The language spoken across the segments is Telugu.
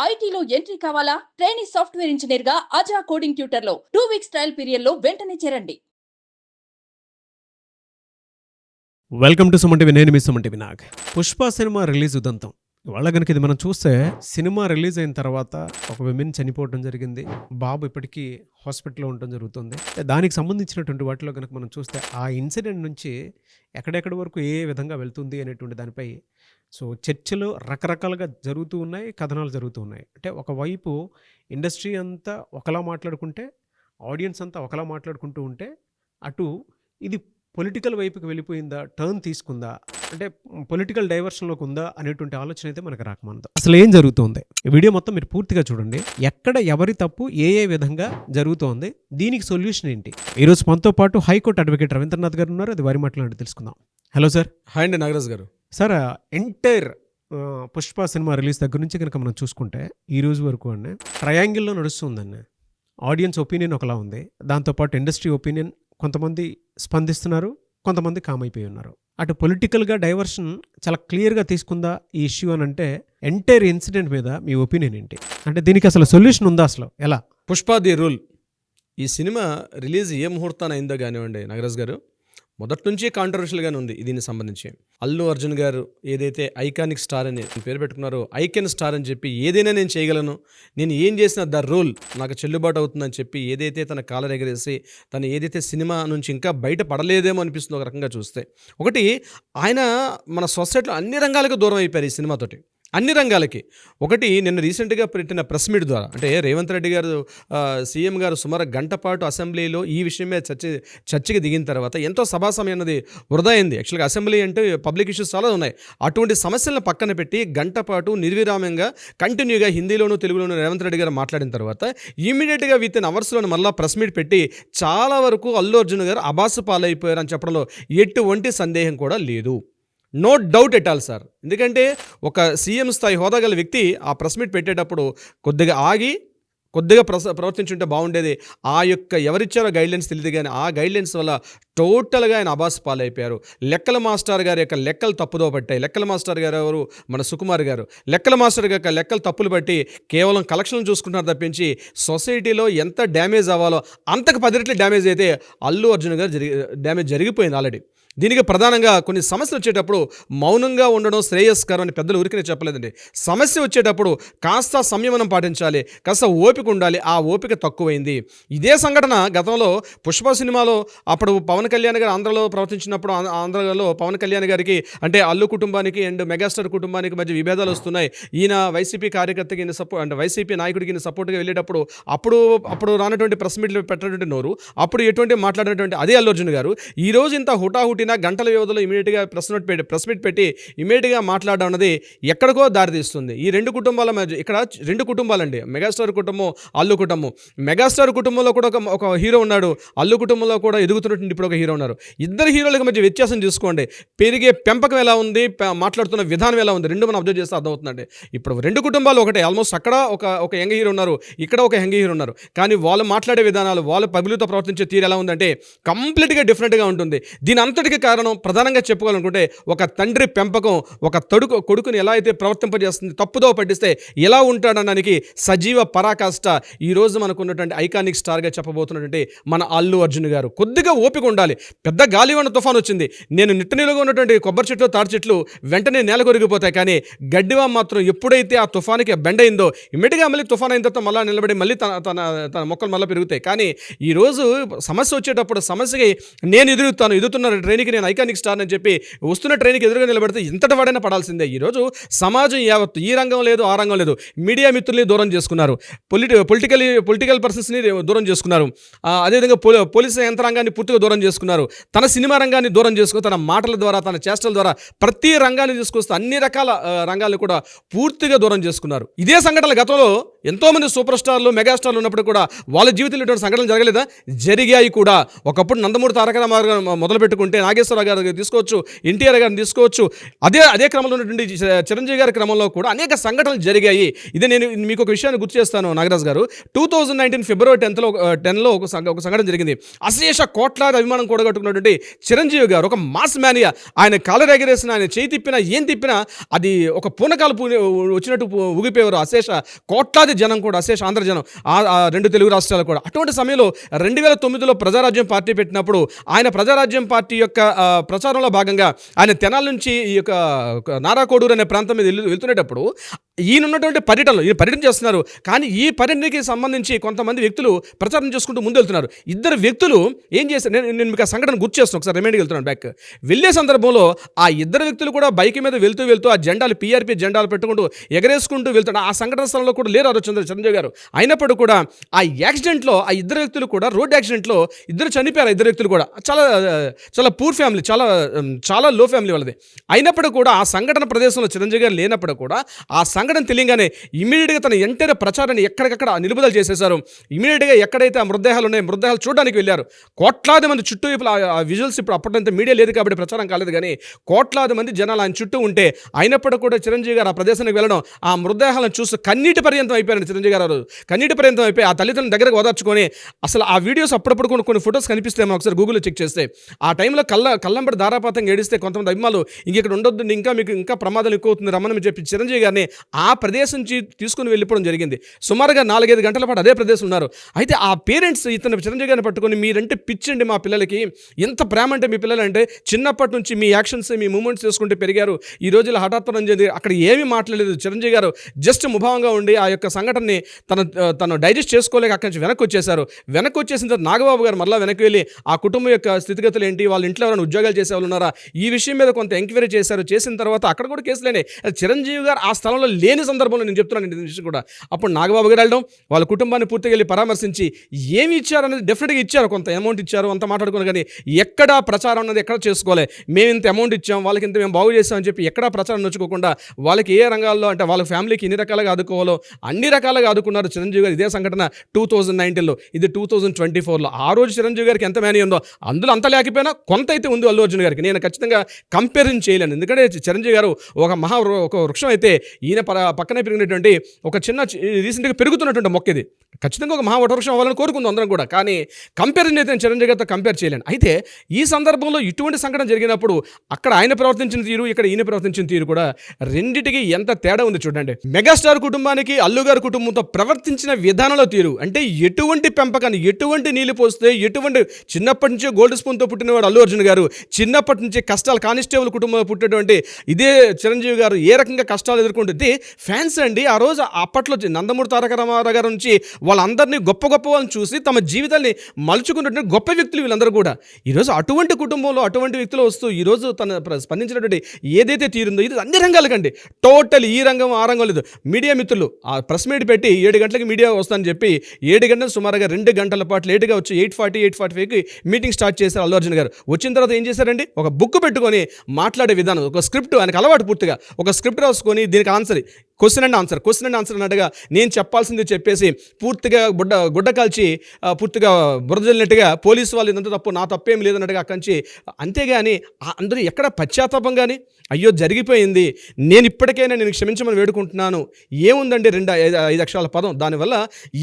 ఐటీలో ఎంట్రీ కావాలా? ట్రైనీ సాఫ్ట్వేర్ ఇంజనీర్ గా అజా కోడింగ్ ట్యూటర్ లో 2 వీక్స్ ట్రయల్ పీరియడ్ లో వెంటనే చేరండి. Welcome to Suman TV. నేను మీ Suman TV Nag. Pushpa cinema release ఉదంతం ఇవాళ కనుక ఇది మనం చూస్తే, సినిమా రిలీజ్ అయిన తర్వాత ఒక విమెన్ చనిపోవడం జరిగింది. బాబు ఇప్పటికీ హాస్పిటల్లో ఉండటం జరుగుతుంది. దానికి సంబంధించినటువంటి వాటిలో కనుక మనం చూస్తే, ఆ ఇన్సిడెంట్ నుంచి ఎక్కడెక్కడి వరకు ఏ విధంగా వెళ్తుంది అనేటువంటి దానిపై చర్చలు రకరకాలుగా జరుగుతూ ఉన్నాయి, కథనాలు జరుగుతూ ఉన్నాయి. అంటే ఒకవైపు ఇండస్ట్రీ అంతా ఒకలా మాట్లాడుకుంటే, ఆడియన్స్ అంతా ఒకలా మాట్లాడుకుంటూ ఉంటే, అటు ఇది పొలిటికల్ వైపుకి వెళ్ళిపోయిందా, టర్న్ తీసుకుందా, అంటే పొలిటికల్ డైవర్షన్లోకి ఉందా అనేటువంటి ఆలోచన అయితే మనకు రాకమానదు. అసలు ఏం జరుగుతుంది, ఈ వీడియో మొత్తం మీరు పూర్తిగా చూడండి. ఎక్కడ ఎవరి తప్పు ఏ విధంగా జరుగుతోంది, దీనికి సొల్యూషన్ ఏంటి. ఈరోజు మనతో పాటు హైకోర్టు అడ్వకేట్ రవీంద్రనాథ్ గారు ఉన్నారు. అది వారి మాట్లాడి తెలుసుకుందాం. Hello sir. హాయ్ అండి నాగరాజ్ గారు. Sir, entire Pushpa cinema release దగ్గర నుంచి కనుక మనం చూసుకుంటే ఈ రోజు వరకు అండి ట్రయాంగిల్లో నడుస్తుందండి. ఆడియన్స్ ఒపీనియన్ ఒకలా ఉంది, దాంతోపాటు ఇండస్ట్రీ ఒపీనియన్ కొంతమంది స్పందిస్తున్నారు, కొంతమంది కామైపోయి ఉన్నారు. అటు పొలిటికల్గా డైవర్షన్ చాలా క్లియర్గా తీసుకుందా ఈ ఇష్యూ అని అంటే, ఎంటైర్ ఇన్సిడెంట్ మీద మీ ఒపీనియన్ ఏంటి? అంటే దీనికి అసలు సొల్యూషన్ ఉందా? అసలు ఎలా? పుష్ప ది రూల్ ఈ సినిమా రిలీజ్ ఏ ముహూర్తాన అయిందో కానివ్వండి నాగరాజ్ గారు, మొదటి నుంచి కాంట్రవర్షియల్గానే ఉంది దీనికి సంబంధించి. అల్లు అర్జున్ గారు ఏదైతే ఐకానిక్ స్టార్ అని పేరు పెట్టుకున్నారో, ఐకెన్ స్టార్ అని చెప్పి ఏదైనా నేను చేయగలను, నేను ఏం చేసిన ద రూల్ నాకు చెల్లుబాటు అవుతుందని చెప్పి ఏదైతే తన కాలర్ ఎగరేసి తను ఏదైతే సినిమా నుంచి ఇంకా బయట పడలేదేమో అనిపిస్తుంది ఒక రకంగా చూస్తే. ఒకటి, ఆయన మన సొసైటీలో అన్ని రంగాలకు దూరం అయిపోయారు ఈ సినిమాతోటి, అన్ని రంగాలకి. ఒకటి, నిన్న రీసెంట్గా పెట్టిన ప్రెస్ మీట్ ద్వారా, అంటే రేవంత్ రెడ్డి గారు సీఎం గారు సుమారు గంట పాటు అసెంబ్లీలో ఈ విషయం మీద చర్చకి దిగిన తర్వాత ఎంతో సభా సమయం అన్నది వృధా అయింది. యాక్చువల్గా అసెంబ్లీ అంటే పబ్లిక్ ఇష్యూస్ చాలా ఉన్నాయి. అటువంటి సమస్యలను పక్కన పెట్టి గంట పాటు నిర్విరామంగా కంటిన్యూగా హిందీలోను తెలుగులోను రేవంత్ రెడ్డి గారు మాట్లాడిన తర్వాత ఇమీడియట్గా విత్ ఇన్ అవర్స్లోనే మళ్ళీ ప్రెస్ మీట్ పెట్టి చాలా వరకు అల్లు అర్జున్ గారు అబాసు పాలైపోయారు అని చెప్పడంలో ఎటువంటి సందేహం కూడా లేదు. No doubt at all sir. ఎందుకంటే ఒక సీఎం స్థాయి హోదా గల వ్యక్తి ఆ ప్రెస్ మీట్ పెట్టేటప్పుడు కొద్దిగా ఆగి కొద్దిగా ప్రవర్తించుంటే బాగుండేది. ఆ యొక్క ఎవరిచ్చారో గైడ్లైన్స్ తెలియదు, కానీ ఆ గైడ్లైన్స్ వల్ల టోటల్గా ఆయన అబాస్ పాలైపోయారు. లెక్కల మాస్టర్ గారి యొక్క లెక్కలు తప్పుదో పట్టాయి. లెక్కల మాస్టర్ గారు ఎవరు? మన సుకుమార్ గారు. లెక్కల మాస్టర్ యొక్క లెక్కలు తప్పులు బట్టి కేవలం కలెక్షన్లు చూసుకుంటున్నారు తప్పించి సొసైటీలో ఎంత డ్యామేజ్ అవ్వాలో అంతకు 10 రెట్లు డ్యామేజ్ అయితే అల్లు అర్జున్ గారు డ్యామేజ్ జరిగిపోయింది ఆల్రెడీ. దీనికి ప్రధానంగా కొన్ని సమస్యలు వచ్చేటప్పుడు మౌనంగా ఉండడం శ్రేయస్కరం అని పెద్దలు ఊరికనే చెప్పలేదండి. సమస్య వచ్చేటప్పుడు కాస్త సంయమనం పాటించాలి, కాస్త ఓపిక ఉండాలి. ఆ ఓపిక తక్కువైంది. ఇదే సంఘటన గతంలో పుష్ప సినిమాలో అప్పుడు పవన్ కళ్యాణ్ గారు ఆంధ్రలో ప్రవర్తించినప్పుడు, ఆంధ్రలో పవన్ కళ్యాణ్ గారికి అంటే అల్లు కుటుంబానికి అండ్ మెగాస్టార్ కుటుంబానికి మధ్య విభేదాలు వస్తున్నాయి. ఈయన వైసీపీ కార్యకర్తకి ఈయన అంటే వైసీపీ నాయకుడికి ఈయన సపోర్ట్గా వెళ్ళేటప్పుడు అప్పుడు రానటువంటి ప్రెస్ మీట్లు పెట్టినటువంటి నోరు, అప్పుడు ఎటువంటి మాట్లాడినటువంటి అదే అల్లు అర్జున్ గారు ఈరోజు ఇంత హుటాహుటి గంటల వ్యవధిలో ఇమీడియట్గా ప్రెస్ మీట్ పెట్టి ఇమీడియట్గా మాట్లాడడం అన్నది ఎక్కడికో దారితీస్తుంది. ఈ రెండు కుటుంబాల మధ్య, ఇక్కడ రెండు కుటుంబాలండి, మెగాస్టార్ కుటుంబం, అల్లు కుటుంబం. మెగాస్టార్ కుటుంబంలో కూడా ఒక హీరో ఉన్నాడు, అల్లు కుటుంబంలో కూడా ఎదుగుతున్నటువంటి ఇప్పుడు ఒక హీరో ఉన్నారు. ఇద్దరు హీరోలకు మధ్య వ్యత్యాసం చూసుకోండి. పెరిగే పెంపకం ఎలా ఉంది, మాట్లాడుతున్న విధానం ఎలా ఉంది, రెండు మనం అబ్జర్వ్ చేస్తే అర్థమవుతుందండి. ఇప్పుడు రెండు కుటుంబాలు ఒకటే, ఆల్మోస్ట్ అక్కడ ఒక యంగ్ హీరో ఉన్నారు, ఇక్కడ ఒక యంగ్ హీరో ఉన్నారు. కానీ వాళ్ళు మాట్లాడే విధానాలు, వాళ్ళు పబ్లిక్తో ప్రవర్తించే తీరు ఎలా ఉందంటే కంప్లీట్గా డిఫరెంట్గా ఉంటుంది. దీని అంతటికి కారణం ప్రధానంగా చెప్పుకోవాలనుకుంటే ఒక తండ్రి పెంపకం, ఒక కొడుకుని ఎలా అయితే ప్రవర్తింపజేస్తుంది, తప్పుదో పట్టిస్తే ఎలా ఉంటాడనడానికి సజీవ పరాకాష్ట ఈరోజు మనకు ఉన్నటువంటి ఐకానిక్ స్టార్గా చెప్పబోతున్నటువంటి మన అల్లు అర్జున్ గారు. కొద్దిగా ఓపిక ఉండాలి. పెద్ద గాలివాన తుఫాన్ వచ్చింది, నేను నిట్టనీలుగా ఉన్నటువంటి కొబ్బరి చెట్లు, తాటి చెట్లు వెంటనే నేల కొరిగిపోతాయి. కానీ గడ్డివా మాత్రం ఎప్పుడైతే ఆ తుఫానికి బెండ్ అయిందో ఇమ్మీడియట్గా మళ్ళీ తుఫాన్ అయిన తర్వాత మళ్ళీ నిలబడి మళ్ళీ తన మొక్కలు మళ్ళీ పెరుగుతాయి. కానీ ఈరోజు సమస్య వచ్చేటప్పుడు సమస్యకి నేను ఎదుగుతున్న ట్రైన్కి నేను ఐకానిక్ స్టార్ అని చెప్పి వస్తున్న ట్రైన్కి ఎదురుగా నిలబడితే ఇంతటి వాడైనా పడాల్సిందే. ఈరోజు సమాజం యావత్తు, ఈ రంగం లేదు ఆ రంగం లేదు, మీడియా మిత్రుల్ని దూరం చేసుకున్నారు, పొలిటికల్ పర్సన్స్ని దూరం చేసుకున్నారు, అదేవిధంగా పోలీసు యంత్రాంగాన్ని పూర్తిగా దూరం చేసుకున్నారు, తన సినిమా రంగాన్ని దూరం చేసుకుని తన మాటల ద్వారా, తన చేష్టల ద్వారా ప్రతి రంగాన్ని తీసుకొస్తూ అన్ని రకాల రంగాలను కూడా పూర్తిగా దూరం చేసుకున్నారు. ఇదే సంఘటనలు గతంలో ఎంతోమంది సూపర్ స్టార్లు మెగాస్టార్లు ఉన్నప్పుడు కూడా వాళ్ళ జీవితంలో ఇటువంటి సంఘటనలు జరగలేదా? జరిగాయి కూడా. ఒకప్పుడు నందమూరి తారక రామారావు మొదలు పెట్టుకుంటే నాగేశ్వరరావు గారు తీసుకోవచ్చు, ఎన్టీఆర్ గారిని తీసుకోవచ్చు, అదే క్రమంలో ఉన్నటువంటి చిరంజీవి గారి క్రమంలో కూడా అనేక సంఘటనలు జరిగాయి. ఇది నేను మీకు ఒక విషయాన్ని గుర్తు చేస్తాను నాగరాజ్ గారు. 2019 ఫిబ్రవరి 10లో ఒక సంఘటన జరిగింది. అశేష కోట్లాది అభిమానం కూడగట్టుకున్నటువంటి చిరంజీవి గారు ఒక మాస్ మ్యానియా, ఆయన కాలర్ ఎగరేసిన, ఆయన చేయి తిప్పినా ఏం తిప్పినా అది ఒక పూనకాలు వచ్చినట్టు ఊగిపోయేవారు అశేష కోట్లాది జనం కూడా, అశేష ఆంధ్ర జనం, ఆ రెండు తెలుగు రాష్ట్రాలు కూడా. అటువంటి సమయంలో 2009లో ప్రజారాజ్యం పార్టీ పెట్టినప్పుడు ఆయన ప్రజారాజ్యం పార్టీ యొక్క ప్రచారంలో భాగంగా ఆయన తెనాల నుంచి ఈ యొక్క నారాకోడూరు అనే ప్రాంతం మీద వెళ్తున్నప్పుడు ఈయనున్నటువంటి పర్యటన చేస్తున్నారు. కానీ ఈ పర్యటనకి సంబంధించి కొంతమంది వ్యక్తులు ప్రచారం చేసుకుంటూ ముందు వెళ్తున్నారు. ఇద్దరు వ్యక్తులు ఏం చేశారు, నేను మీకు ఆ సంఘటన గుర్తు చేస్తాను. ఒకసారి రిమైండ్కి వెళ్తున్నాను బ్యాక్. వెళ్ళే సందర్భంలో ఆ ఇద్దరు వ్యక్తులు కూడా బైక్ మీద వెళ్తూ ఆ జెండాలు PRP జెండాలు పెట్టుకుంటూ ఎగరేసుకుంటూ వెళ్తున్నారు. ఆ సంఘటన స్థలంలో కూడా లేరు ఆ రోజు చిరంజీవి గారు. అయినప్పుడు కూడా ఆ యాక్సిడెంట్లో ఆ ఇద్దరు వ్యక్తులు కూడా రోడ్ యాక్సిడెంట్లో ఇద్దరు చనిపోయారు. ఇద్దరు వ్యక్తులు కూడా చాలా పూర్ ఫ్యామిలీ, చాలా లో ఫ్యామిలీ వాళ్ళది. అయినప్పుడు కూడా ఆ సంఘటన ప్రదేశంలో చిరంజీవి గారు లేనప్పుడు కూడా ఆ సంఘటన తెలియగానే ఇమీడియట్గా తన ఎంటైర్ ప్రచారాన్ని ఎక్కడికక్కడ నిలుపుదల చేసేశారు. ఇమీడియట్గా ఎక్కడైతే ఆ మృతదేహాలు ఉన్నాయో మృతదేహాలు చూడడానికి వెళ్ళారు. కోట్లాది మంది చుట్టూ ఆ విజువల్స్ ఇప్పుడు అప్పటింత మీడియా లేదు కాబట్టి ప్రచారం కాలేదు, కానీ కోట్లాది మంది జనాలు ఆయన చుట్టూ ఉంటే అయినప్పుడు కూడా చిరంజీవి గారు ఆ ప్రదేశానికి వెళ్ళడం, ఆ మృతదేహాలను చూస్తూ కన్నీటి పర్యంతం అయిపోయారు చిరంజీవి గారు. కన్నీటి పర్యంతం అయిపోయి ఆ తల్లిదండ్రుల దగ్గరకు ఓదార్చుకొని అసలు ఆ వీడియోస్ అప్పుడప్పుడు కొన్ని ఫొటోస్ కనిపిస్తే మనం ఒకసారి గూగుల్లో చెక్ చేస్తే ఆ టైంలో కళ్ళంబడి ధారాపాతంగా ఏడిస్తే కొంతమంది అభిమానులు ఇక్కడ ఉండొద్దు, ఇంకా ప్రమాదాలు ఎక్కువ అవుతుంది రమ్మని చెప్పి చిరంజీవి గారిని ఆ ప్రదేశం నుంచి తీసుకుని వెళ్ళిపోవడం జరిగింది. సుమారుగా 4-5 గంటల పాటు అదే ప్రదేశం ఉన్నారు. అయితే ఆ పేరెంట్స్ ఇతను చిరంజీవి గారిని పట్టుకొని, మీరంటే పిచ్చండి మా పిల్లలకి, ఎంత ప్రేమ అంటే మీ పిల్లలంటే, చిన్నప్పటి నుంచి మీ యాక్షన్స్ మీ మూమెంట్స్ చేసుకుంటూ పెరిగారు, ఈ రోజుల్లో హఠాత్తున అక్కడ ఏమీ మాట్లాడలేదు. చిరంజీవి గారు జస్ట్ ముభావంగా ఉండి ఆ యొక్క సంఘటనని తను డైజెస్ట్ చేసుకోలేక అక్కడి నుంచి వెనక్కి వచ్చేసారు. వెనక్కి వచ్చేసిన తర్వాత నాగబాబు గారు మళ్ళీ వెనక్కి వెళ్ళి ఆ కుటుంబం యొక్క స్థితిగతులు ఏంటి, వాళ్ళ ఇంట్లో ఎవరైనా ఉద్యోగాలు చేసే వాళ్ళు ఉన్నారా, ఈ విషయం మీద కొంత ఎంక్వైరీ చేశారు. చేసిన తర్వాత అక్కడ కూడా కేసులేనే. చిరంజీవి గారు ఆ స్థలంలో లేని సందర్భంలో నేను చెప్తున్నాను ఈ విషయం కూడా. అప్పుడు నాగబాబు గారు వెళ్ళడం, వాళ్ళ కుటుంబాన్ని పూర్తిగా వెళ్ళి పరామర్శించి ఏమి ఇచ్చారు అనేది డెఫినెట్గా ఇచ్చారు, కొంత అమౌంట్ ఇచ్చారు, అంత మాట్లాడుకున్నారు. కానీ ఎక్కడ ప్రచారం అన్నది ఎక్కడ చేసుకోలే, మేము ఇంత అమౌంట్ ఇచ్చాం, వాళ్ళకి ఇంత మేము బాగు చేస్తామని చెప్పి ఎక్కడా ప్రచారం నొచ్చుకోకుండా వాళ్ళకి ఏ రంగాల్లో అంటే వాళ్ళ ఫ్యామిలీకి ఎన్ని రకాలుగా ఆదుకోవాలో అన్ని రకాలుగా ఆదుకున్నారు చిరంజీవి గారు. ఇదే సంఘటన 2019లో, ఇది 2024లో. ఆ రోజు చిరంజీవి గారికి ఎంత మేనీ ఉందో అందులో అంత లేకపోయినా కొంత అయితే ఉంది అల్లు అర్జున్ గారికి. నేను ఖచ్చితంగా కంపేరింగ్ చేయలేను, ఎందుకంటే చిరంజీవి గారు ఒక వృక్షం అయితే ఈయన పక్కనే పెరిగినటువంటి ఒక చిన్న రీసెంట్గా పెరుగుతున్నటువంటి మొక్క ఇది. ఖచ్చితంగా ఒక వటవృక్షం అవ్వాలని కోరుకుందాం అందరం కూడా, కానీ కంపారిజన్ అయితే చిరంజీవి గారితో కంపేర్ చేయలేను. అయితే ఈ సందర్భంలో ఇటువంటి సంఘటన జరిగినప్పుడు అక్కడ ఆయన ప్రవర్తించిన తీరు, ఇక్కడ ఈయన ప్రవర్తించిన తీరు కూడా రెండిటికి ఎంత తేడా ఉంది చూడండి. మెగాస్టార్ కుటుంబానికి అల్లు గారి కుటుంబంతో ప్రవర్తించిన విధానంలో తీరు అంటే ఎటువంటి పెంపకాన్ని, ఎటువంటి నీళ్లు పోస్తే, ఎటువంటి చిన్నప్పటి నుంచే గోల్డ్ స్పూన్తో పుట్టినవాడు అల్లు అర్జున్ గారు, చిన్నప్పటి నుంచి కష్టాలు కానిస్టేబుల్ కుటుంబంలో పుట్టినటువంటి ఇదే చిరంజీవి గారు ఏ రకంగా కష్టాలు ఎదుర్కొంటుంది. ఫ్యాన్స్ అండి ఆ రోజు అప్పట్లో నందమూరి తారక రామారావు గారి నుంచి వాళ్ళందరినీ గొప్ప వాళ్ళని చూసి తమ జీవితాన్ని మలుచుకున్నటువంటి గొప్ప వ్యక్తులు వీళ్ళందరూ కూడా. ఈరోజు అటువంటి కుటుంబంలో అటువంటి వ్యక్తులు వస్తూ ఈరోజు తన స్పందించినటువంటి ఏదైతే తీరుందో ఇది అన్ని రంగాలకండి, టోటల్ ఈ రంగం ఆ రంగం లేదు. మీడియా మిత్రులు ఆ ప్రెస్ మీట్ పెట్టి 7 గంటలకి మీడియా వస్తానని చెప్పి 7 గంటలు సుమారుగా 2 గంటల పాటు లేటుగా వచ్చి 8:45కి మీటింగ్ స్టార్ట్ చేశారు అల్లు అర్జున్ గారు. వచ్చిన తర్వాత ఏం చేశారండి, ఒక బుక్ పెట్టుకొని మాట్లాడే విధానం, ఒక స్క్రిప్ట్ ఆయనకు అలవాటు, పూర్తిగా ఒక స్క్రిప్ట్ రాసుకొని దీనికి ఆన్సర్ క్వశ్చన్ అండ్ ఆన్సర్ అన్నట్టుగా నేను చెప్పాల్సింది చెప్పేసి పూర్తిగా గుడ్డ కాల్చి పూర్తిగా బురదలినట్టుగా పోలీసు వాళ్ళు ఇదంతా తప్పు, నా తప్పేం లేదన్నట్టుగా అక్కడి నుంచి. అంతేగాని అందరూ ఎక్కడ పశ్చాత్తాపం కానీ అయ్యో జరిగిపోయింది నేను ఇప్పటికైనా నేను క్షమించమని వేడుకుంటున్నాను ఏముందండి 2-5 అక్షరాల పదం, దానివల్ల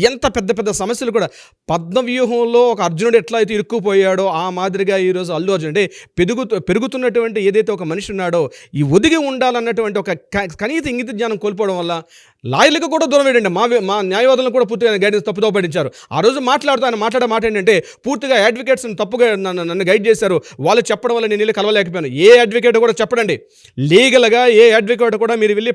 ఎంత పెద్ద సమస్యలు కూడా. పద్మవ్యూహంలో ఒక అర్జునుడు ఎట్లా అయితే ఇరుక్కుపోయాడో ఆ మాదిరిగా ఈరోజు అల్లు అర్జున్ అంటే పెరుగుతున్నటువంటి ఏదైతే ఒక మనిషి ఉన్నాడో ఈ ఒదిగి ఉండాలన్నటువంటి ఒక కనీత ఇంగిత జ్ఞానం కోల్పోవడం వల్ల లాయర్లకు కూడా దూరం వేయండి. మా న్యాయవాదులను కూడా పూర్తిగా గైడెన్స్ తప్పుదో పడించారు. ఆ రోజు మాట్లాడుతూ ఆయన మాట్లాడే మాట ఏంటంటే పూర్తిగా అడ్వకేట్స్ని తప్పుగా నన్ను గైడ్ చేశారు, వాళ్ళు చెప్పడం వల్ల నేను వెళ్ళి కలవలేకపోయాను. ఏ అడ్వకేట్ కూడా చెప్పడండి, లీగల్గా ఏ అడ్వకేట్ కూడా మీరు వెళ్ళి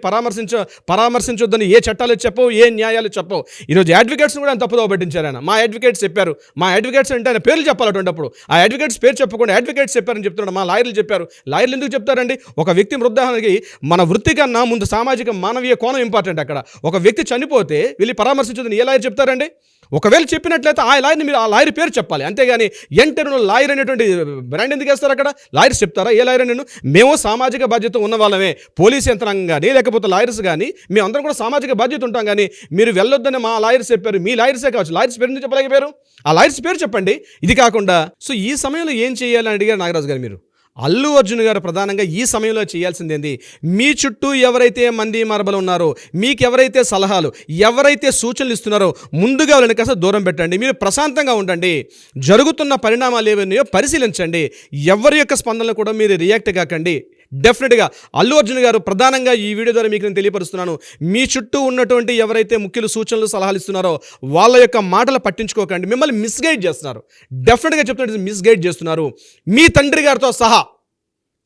పరామర్శించొద్దని ఏ చట్టాలు చెప్పవు, ఏ న్యాయాలు చెప్పవు. ఈరోజు అడ్వకేట్స్ని కూడా ఆయన తప్పుదో పట్టించారు. ఆయన మా అడ్వకేట్స్ చెప్పారు, మా అడ్వకేట్స్ అంటే ఆయన పేర్లు చెప్పాలి. అటువంటిప్పుడు ఆ అడ్వకేట్స్ పేరు చెప్పకుండా అడ్వకేట్స్ చెప్పారని చెప్తున్నాడు. మా లాయర్లు చెప్పారు. లాయర్లు ఎందుకు చెప్తారండి? ఒక వ్యక్తి మృతదేహానికి మన వృత్తి కన్నా ముందు సామాజిక మానవీయ కోణం ఇంపార్టెంట్. అక్కడ అక్కడ. ఒక వ్యక్తి చనిపోతే వెళ్ళి పరామర్శించదని ఏ లాయర్ చెప్తారండి? ఒకవేళ చెప్పినట్లయితే ఆ లాయర్ని మీరు ఆ లాయర్ పేరు చెప్పాలి, అంతేగాని ఎంటర్ను లాయర్ అనేటువంటి బ్రాండ్ ఎందుకు వేస్తారు అక్కడ? లాయర్స్ చెప్తారా? ఏ లాయర్ నేను? మేము సామాజిక బాధ్యత ఉన్న వాళ్ళమే, పోలీస్ యంత్రాంగం కానీ లేకపోతే లాయర్స్ కానీ మేమందరం కూడా సామాజిక బాధ్యత ఉంటాం. కానీ మీరు వెళ్ళొద్దని మా లాయర్స్ చెప్పారు, మీ లాయర్సే కావచ్చు, లాయర్స్ పేరు ఎందుకు చెప్పలేకపోయారు? ఆ లాయర్స్ పేరు చెప్పండి. ఇది కాకుండా సో ఈ సమయంలో ఏం చేయాలని అడిగారు నాగరాజు గారు మీరు. అల్లు అర్జున్ గారు ప్రధానంగా ఈ సమయంలో చేయాల్సిందేంది? మీ చుట్టూ ఎవరైతే మంది మరబలు ఉన్నారో, మీకు ఎవరైతే సలహాలు, ఎవరైతే సూచనలు ఇస్తున్నారో ముందుగా వాళ్ళని కాస్త దూరం పెట్టండి. మీరు ప్రశాంతంగా ఉండండి. జరుగుతున్న పరిణామాలు ఏవన్నాయో పరిశీలించండి. ఎవరి యొక్క స్పందనలు కూడా మీరు రియాక్ట్ కాకండి. డెఫినెట్గా అల్లు అర్జున్ గారు ప్రధానంగా ఈ వీడియో ద్వారా మీకు నేను తెలియపరుస్తున్నాను, మీ చుట్టూ ఉన్నటువంటి ఎవరైతే ముఖ్యులు సూచనలు సలహాలు ఇస్తున్నారో వాళ్ళ యొక్క మాటలు పట్టించుకోకండి. మిమ్మల్ని మిస్గైడ్ చేస్తున్నారు. డెఫినెట్గా చెప్తున్నట్టు మిస్గైడ్ చేస్తున్నారు. మీ తండ్రి గారితో సహా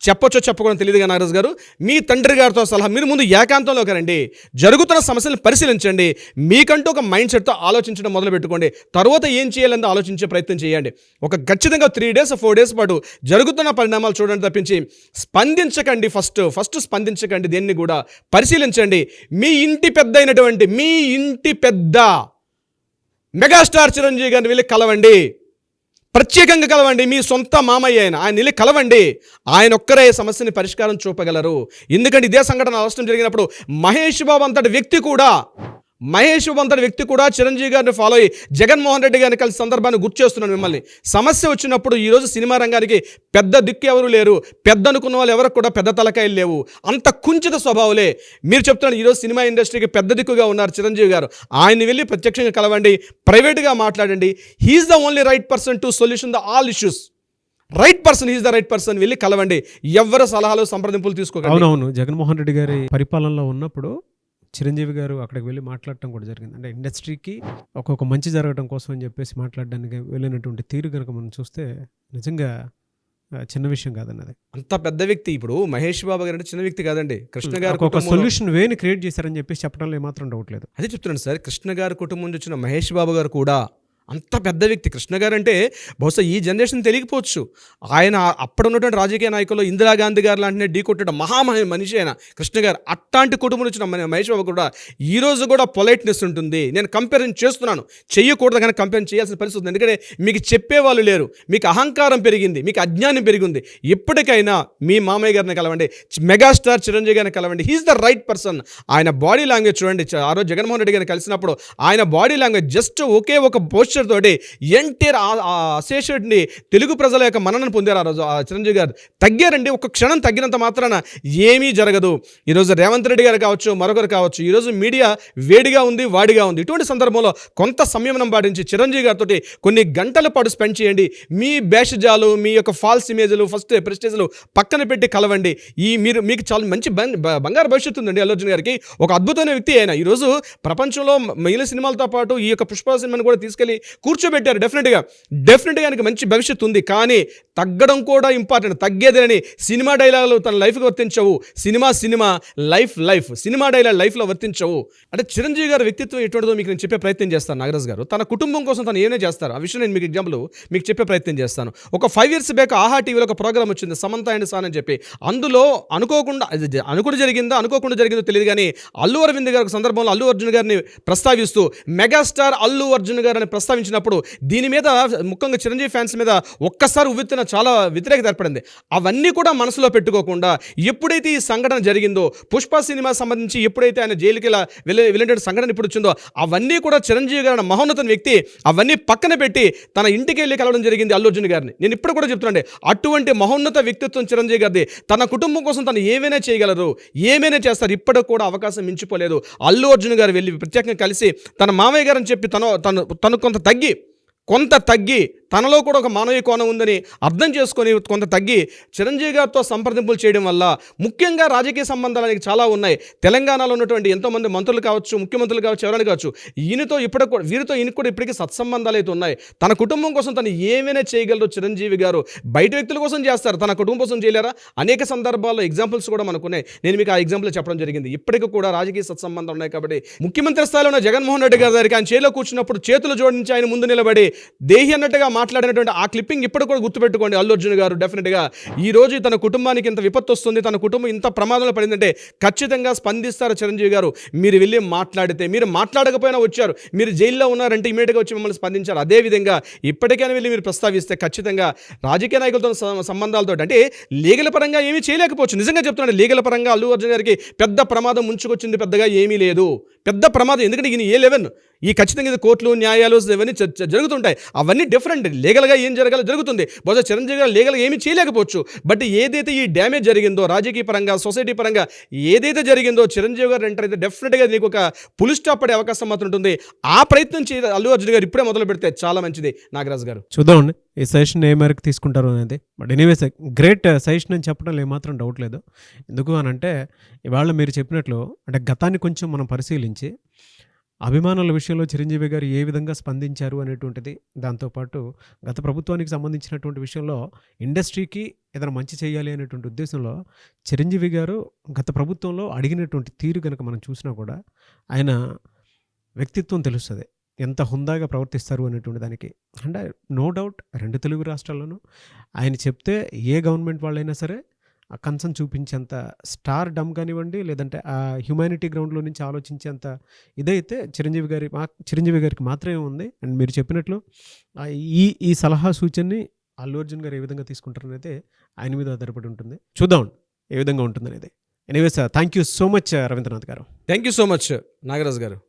చెప్పొచ్చో చెప్పకూడదు తెలియదుగా నాగరాజు గారు, మీ తండ్రి గారితో సలహా మీరు ముందు ఏకాంతంలోకి రండి. జరుగుతున్న సమస్యలను పరిశీలించండి. మీకంటూ ఒక మైండ్ సెట్తో ఆలోచించడం మొదలు పెట్టుకోండి. తర్వాత ఏం చేయాలని ఆలోచించే ప్రయత్నం చేయండి. ఒక ఖచ్చితంగా 3 days 4 days పాటు జరుగుతున్న పరిణామాలు చూడండి తప్పించి స్పందించకండి. ఫస్ట్ స్పందించకండి. దేన్ని కూడా పరిశీలించండి. మీ ఇంటి పెద్ద అయినటువంటి మీ ఇంటి పెద్ద మెగాస్టార్ చిరంజీవి గారిని వెళ్ళి కలవండి. ప్రత్యేకంగా కలవండి. మీ సొంత మామయ్య ఆయన వెళ్ళి కలవండి. ఆయన ఒక్కరే సమస్యని పరిష్కారం చూపగలరు. ఎందుకంటే ఇదే సంఘటన అవసరం జరిగినప్పుడు మహేష్ బాబు అంతటి వ్యక్తి కూడా చిరంజీవి గారిని ఫాలో అయ్యి జగన్మోహన్ రెడ్డి గారిని కలిసి సందర్భాన్ని గుర్తు చేస్తున్నాను మిమ్మల్ని. సమస్య వచ్చినప్పుడు ఈరోజు సినిమా రంగానికి పెద్ద దిక్కు ఎవరు లేరు. పెద్ద అనుకున్న వాళ్ళు ఎవరికి కూడా పెద్ద తలకాయలు లేవు. అంత కుంచిత స్వభావాలే. మీరు చెప్తున్నాను ఈరోజు సినిమా ఇండస్ట్రీకి పెద్ద దిక్కుగా ఉన్నారు చిరంజీవి గారు. ఆయన్ని వెళ్ళి ప్రత్యక్షంగా కలవండి, ప్రైవేట్గా మాట్లాడండి. He's the only right person to solution the all issues. Right person, he's the right person. వెళ్ళి కలవండి. ఎవరి సలహాలు సంప్రదింపులు తీసుకోకండి. అవునవును, జగన్మోహన్ రెడ్డి గారి పరిపాలనలో ఉన్నప్పుడు చిరంజీవి గారు అక్కడికి వెళ్ళి మాట్లాడటం కూడా జరిగింది. అంటే ఇండస్ట్రీకి ఒక్కొక్క మంచి జరగడం కోసం అని చెప్పేసి మాట్లాడడానికి వెళ్ళినటువంటి తీరు కనుక మనం చూస్తే నిజంగా చిన్న విషయం కాదన్నది. అంత పెద్ద వ్యక్తి. ఇప్పుడు మహేష్ బాబు గారు అంటే చిన్న వ్యక్తి కాదండి. కృష్ణ గారు ఒక సొల్యూషన్ వేని క్రియేట్ చేశారని చెప్పేసి చెప్పడంలో ఏమాత్రం డౌట్ లేదు. అదే చెప్తున్నాను సార్. కృష్ణ గారి కుటుంబం నుంచి వచ్చిన మహేష్ బాబు గారు కూడా అంత పెద్ద వ్యక్తి. కృష్ణ గారు అంటే బహుశా ఈ జనరేషన్ తెలియకపోవచ్చు. ఆయన అప్పుడు ఉన్నటువంటి రాజకీయ నాయకులు ఇందిరాగాంధీ గారు లాంటి ఢీ కొట్టిన మనిషి ఆయన కృష్ణ గారు. అట్లాంటి కుటుంబం వచ్చిన మహేష్ బాబు కూడా ఈరోజు కూడా పొలైట్నెస్ ఉంటుంది. నేను కంపేర్ చేస్తున్నాను, చెయ్యకూడదు కానీ కంపేర్ చేయాల్సిన పరిస్థితి ఉంది. ఎందుకంటే మీకు చెప్పేవాళ్ళు లేరు, మీకు అహంకారం పెరిగింది, మీకు అజ్ఞానం పెరిగింది. ఎప్పటికైనా మీ మామయ్య గారిని కలవండి, మెగాస్టార్ చిరంజీవి గారిని కలవండి. He's the right person. ఆయన బాడీ లాంగ్వేజ్ చూడండి. ఆ రోజు జగన్మోహన్ రెడ్డి గారిని కలిసినప్పుడు ఆయన బాడీ లాంగ్వేజ్ జస్ట్ ఒకే ఒక పోస్చర్ తోటి ఎన్టీఆర్ అశేషుడిని తెలుగు ప్రజల యొక్క మన్ననను పొందారు. ఆ రోజు ఆ చిరంజీవి గారు తగ్గారండి. ఒక క్షణం తగ్గినంత మాత్రాన ఏమీ జరగదు. ఈరోజు రేవంత్ రెడ్డి గారు కావచ్చు, మరొకరు కావచ్చు, ఈరోజు మీడియా వేడిగా ఉంది, వాడిగా ఉంది. ఇటువంటి సందర్భంలో కొంత సంయమనం పాటించి చిరంజీవి గారితో కొన్ని గంటల పాటు స్పెండ్ చేయండి. మీ భేషజాలు, మీ యొక్క ఫాల్స్ ఇమేజ్లు, ఫస్ట్ ప్రెస్టేజ్లు పక్కన పెట్టి కలవండి. మీకు చాలా మంచి బంగారు భవిష్యత్తు ఉందండి అల్లు అర్జున్ గారికి. ఒక అద్భుతమైన వ్యక్తి ఆయన. ఈరోజు ప్రపంచంలో మిగిలిన సినిమాలతో పాటు ఈ యొక్క పుష్ప సినిమాని కూడా తీసుకెళ్లి కూర్చోబెట్టారు. డెఫినెట్గా ఆయనకి మంచి భవిష్యత్తు ఉంది. కానీ తగ్గడం కూడా ఇంపార్టెంట్. తగ్గేదేనని సినిమా డైలాగులు తన లైఫ్కి వర్తించవు. సినిమా లైఫ్ సినిమా డైలాగ్ లైఫ్లో వర్తించవు. అంటే చిరంజీవి గారి వ్యక్తిత్వం ఎటువంటిదో మీకు నేను చెప్పే ప్రయత్నం చేస్తాను. నాగరాజు గారు తన కుటుంబం కోసం తను ఏమైనా చేస్తారు. ఆ విషయం నేను మీకు ఎగ్జాంపుల్ మీకు చెప్పే ప్రయత్నం చేస్తాను. ఒక 5 years బ్యాక్ ఆహా టీవీలో ఒక ప్రోగ్రామ్ వచ్చింది, సమంత అండ్ సాన్ అని చెప్పి. అందులో అనుకోకుండా జరిగిందో తెలియదు కానీ అల్లు అరవింద్ గారి సందర్భంలో అల్లు అర్జున్ గారిని ప్రస్తావిస్తూ మెగాస్టార్ అల్లు అర్జున్ గారిని ప్రస్తావించినప్పుడు దీని మీద ముఖ్యంగా చిరంజీవి ఫ్యాన్స్ మీద ఒక్కసారి ఉవ్వెత్తున చాలా వ్యతిరేకత ఏర్పడింది. అవన్నీ కూడా మనసులో పెట్టుకోకుండా ఎప్పుడైతే ఈ సంఘటన జరిగిందో, పుష్ప సినిమా సంబంధించి ఎప్పుడైతే ఆయన జైలుకి వెళ్ళిన సంఘటన ఇప్పుడు వచ్చిందో, అవన్నీ కూడా చిరంజీవి గారి మహోన్నత వ్యక్తి అవన్నీ పక్కన పెట్టి తన ఇంటికి వెళ్ళి కలవడం జరిగింది అల్లు అర్జున్ గారిని. నేను ఇప్పుడు కూడా చెప్తున్నాండి, అటువంటి మహోన్నత వ్యక్తిత్వం చిరంజీవి గారిది. తన కుటుంబం కోసం తను ఏమైనా చేయగలరు, ఏమైనా చేస్తారు. ఇప్పటికి కూడా అవకాశం మించిపోలేదు. అల్లు అర్జున్ గారు వెళ్ళి ప్రత్యేకంగా కలిసి తన మామయ్య గారని చెప్పి తను కొంత తగ్గి తనలో కూడా ఒక మానవీయ కోణం ఉందని అర్థం చేసుకొని కొంత తగ్గి చిరంజీవి గారితో సంప్రదింపులు చేయడం వల్ల ముఖ్యంగా రాజకీయ సంబంధాలు అనేవి చాలా ఉన్నాయి. తెలంగాణలో ఉన్నటువంటి ఎంతోమంది మంత్రులు కావచ్చు, ముఖ్యమంత్రులు కావచ్చు, ఎవరైనా కావచ్చు, వీరితో ఈయనకు కూడా ఇప్పటికీ సత్సంబంధాలు అయితే ఉన్నాయి. తన కుటుంబం కోసం తను ఏమైనా చేయగలరు చిరంజీవి గారు. బయట వ్యక్తుల కోసం చేస్తారు, తన కుటుంబం కోసం చేయలేరా? అనేక సందర్భాల్లో ఎగ్జాంపుల్స్ కూడా మనకున్నాయి. నేను మీకు ఆ ఎగ్జాంపుల్ చెప్పడం జరిగింది. ఇప్పటికీ కూడా రాజకీయ సత్సంబంధాలు ఉన్నాయి. కాబట్టి ముఖ్యమంత్రి స్థాయిలో ఉన్న జగన్మోహన్ రెడ్డి గారి దగ్గరికి ఆయన చేతిలో కూర్చున్నప్పుడు చేతులు జోడించి ఆయన ముందు నిలబడి దేహి అన్నట్టుగా మాట్లాడినటువంటి ఆ క్లిప్పింగ్ ఇప్పుడు కూడా గుర్తుపెట్టుకోండి అల్లు అర్జున్ గారు. డెఫినెట్గా ఈ రోజు తన కుటుంబానికి ఇంత విపత్తు వస్తుంది, తన కుటుంబం ఇంత ప్రమాదంలో పడిందంటే ఖచ్చితంగా స్పందిస్తారు చిరంజీవి గారు. మీరు వెళ్ళి మాట్లాడితే, మీరు మాట్లాడకపోయినా వచ్చారు, మీరు జైల్లో ఉన్నారంటే ఇమీడియట్గా వచ్చి మిమ్మల్ని స్పందించారు. అదేవిధంగా ఇప్పటికైనా వెళ్ళి మీరు ప్రస్తావిస్తే ఖచ్చితంగా రాజకీయ నాయకులతో సంబంధాలతో అంటే లీగల్ పరంగా ఏమీ చేయలేకపోవచ్చు. నిజంగా చెప్తున్నాను, లీగల్ పరంగా అల్లు అర్జున్ గారికి పెద్ద ప్రమాదం ముంచుకొచ్చింది పెద్దగా ఏమీ లేదు. పెద్ద ప్రమాదం ఎందుకంటే ఈయన A11 ఈ ఖచ్చితంగా ఇది కోర్టులు న్యాయాలు ఇవన్నీ జరుగుతుంటాయి. అవన్నీ డిఫరెంట్. లీగల్గా ఏం జరగాలో జరుగుతుంది. బహుశా చిరంజీవి గారు లీగల్గా ఏమీ చేయలేకపోవచ్చు. బట్ ఏదైతే ఈ డ్యామేజ్ జరిగిందో రాజకీయ పరంగా, సొసైటీ పరంగా ఏదైతే జరిగిందో చిరంజీవి గారు ఎంటర్ అయితే డెఫినెట్గా నీకు ఒక పులి స్టాప్ పడే అవకాశం మాత్రం ఉంటుంది. ఆ ప్రయత్నం అల్లు అర్జున్ గారు ఇప్పుడే మొదలు పెడితే చాలా మంచిది. నాగరాజు గారు చూద్దామండి ఈ సజెషన్ ఏ మేరకు తీసుకుంటారు అనేది. బట్ ఎనీవేస్ గ్రేట్ సజెషన్ అని చెప్పడంలో ఏమాత్రం డౌట్ లేదు. ఎందుకు అని అంటే ఇవాళ మీరు చెప్పినట్లు అంటే గతాన్ని కొంచెం మనం పరిశీలించి అభిమానుల విషయంలో చిరంజీవి గారు ఏ విధంగా స్పందించారు అనేటువంటిది, దాంతోపాటు గత ప్రభుత్వానికి సంబంధించినటువంటి విషయంలో ఇండస్ట్రీకి ఏదైనా మంచి చేయాలి అనేటువంటి ఉద్దేశంలో చిరంజీవి గారు గత ప్రభుత్వంలో అడిగినటువంటి తీరు కనుక మనం చూసినా కూడా ఆయన వ్యక్తిత్వం తెలుస్తుంది, ఎంత హుందాగా ప్రవర్తిస్తారు అనేటువంటి దానికి. అంటే నో డౌట్ 2 తెలుగు రాష్ట్రాల్లోనూ ఆయన చెప్తే ఏ గవర్నమెంట్ వాళ్ళైనా సరే ఆ కన్సర్న్ చూపించేంత స్టార్ డమ్ కానివ్వండి, లేదంటే ఆ హ్యుమానిటీ గ్రౌండ్లో నుంచి ఆలోచించేంత ఇదైతే చిరంజీవి గారికి మాత్రమే ఉంది. అండ్ మీరు చెప్పినట్లు ఈ సలహా సూచనని అల్లు అర్జున్ గారు ఏ విధంగా తీసుకుంటారనేది ఆయన మీద ఆధారపడి ఉంటుంది. చూద్దాం ఏ విధంగా ఉంటుందనేది. Anyways thank you so much Ravindranath garu. Thank you so much Nagaraju గారు.